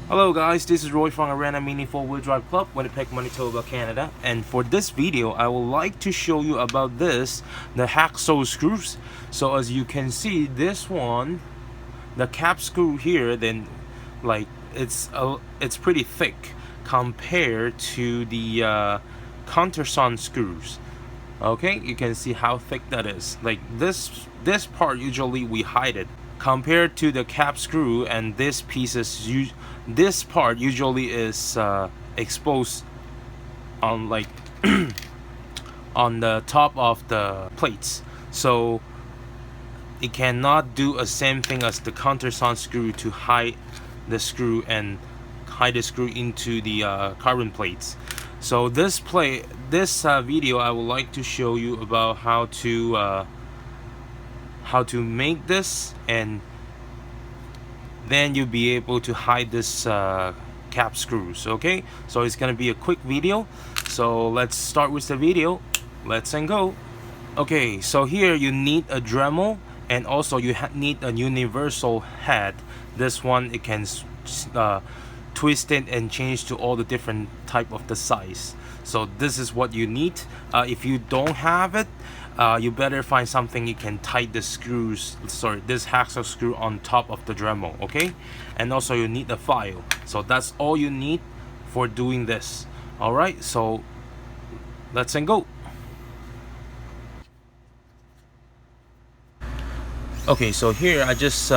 Hello guys, this is Roy from Arena Mini 4-Wheel Drive Club, Winnipeg, Manitoba, Canada. And for this video, I would like to show you about the hacksaw screws. So as you can see, this one, the cap screw here, then like it's pretty thick compared to the countersunk screws. Okay, you can see how thick that is. Like this part usually we hide it compared to the cap screw, and this part usually is exposed on like on the top of the plates, so it cannot do the same thing as the countersunk screw to hide the screw into the carbon plates. So this video I would like to show you about how to make this, and then you'll be able to hide this cap screws. Okay, so it's gonna be a quick video, so let's start with the video. Let's go. Okay, so here you need a Dremel, and also you need a universal head. This one, it can twist it and change to all the different type of the size. So this is what you need. If you don't have it, you better find something you can tighten the screws, this hacksaw screw on top of the Dremel. Okay, and also you need a file. So that's all you need for doing this. All right, so let's go. Okay, so here I just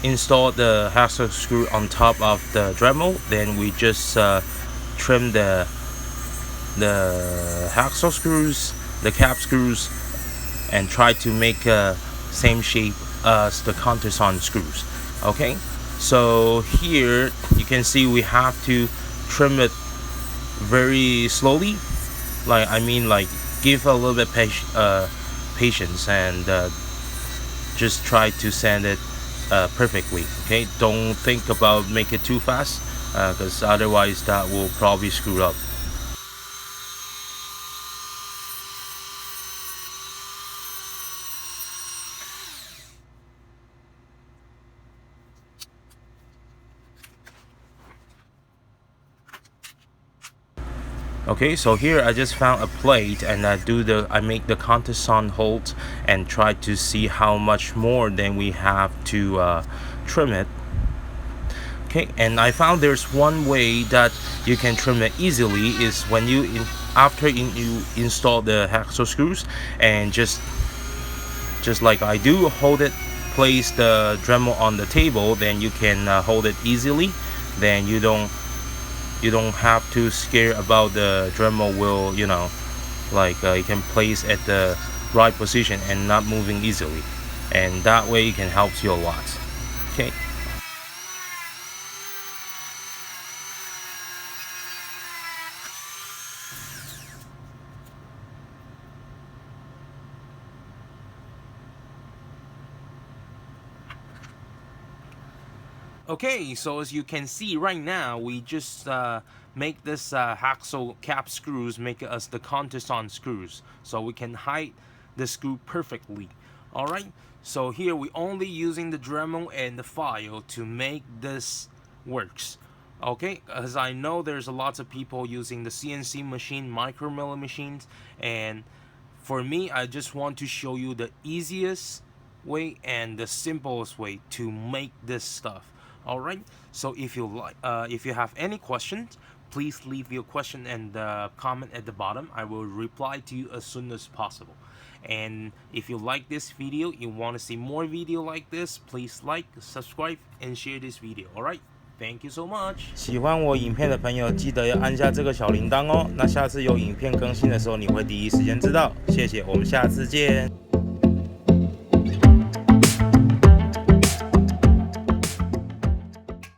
installed the hacksaw screw on top of the Dremel. Then we just trim the hacksaw screws, the cap screws, and try to make same shape as the countersunk screws. Okay, so here you can see we have to trim it very slowly, like give a little bit patience, and just try to sand it perfectly. Okay, don't think about make it too fast, because otherwise that will probably screw up. Okay, so here I just found a plate, and I make the countersunk holes and try to see how much more than we have to trim it. Okay, and I found there's one way that you can trim it easily is when after you install the hacksaw screws, and just like I do, place the Dremel on the table, then you can hold it easily. Then you don't have to scare about the Dremel will, you can place at the right position and not moving easily, and that way it can help you a lot. Okay. Okay, so as you can see right now, we just make this hacksaw cap screws make us the countersunk screws, so we can hide the screw perfectly. All right, so here we only using the Dremel and the file to make this works. Okay, as I know there's a lots of people using the CNC machine, micro milling machines, and for me, I just want to show you the easiest way and the simplest way to make this stuff. All right, so if you have any questions, please leave your question and comment at the bottom. I will reply to you as soon as possible. And if you like this video, you want to see more video like this, please like, subscribe, and share this video. All right, thank you so much. 喜欢我影片的朋友，记得要按下这个小铃铛哦。那下次有影片更新的时候，你会第一时间知道。谢谢，我们下次见。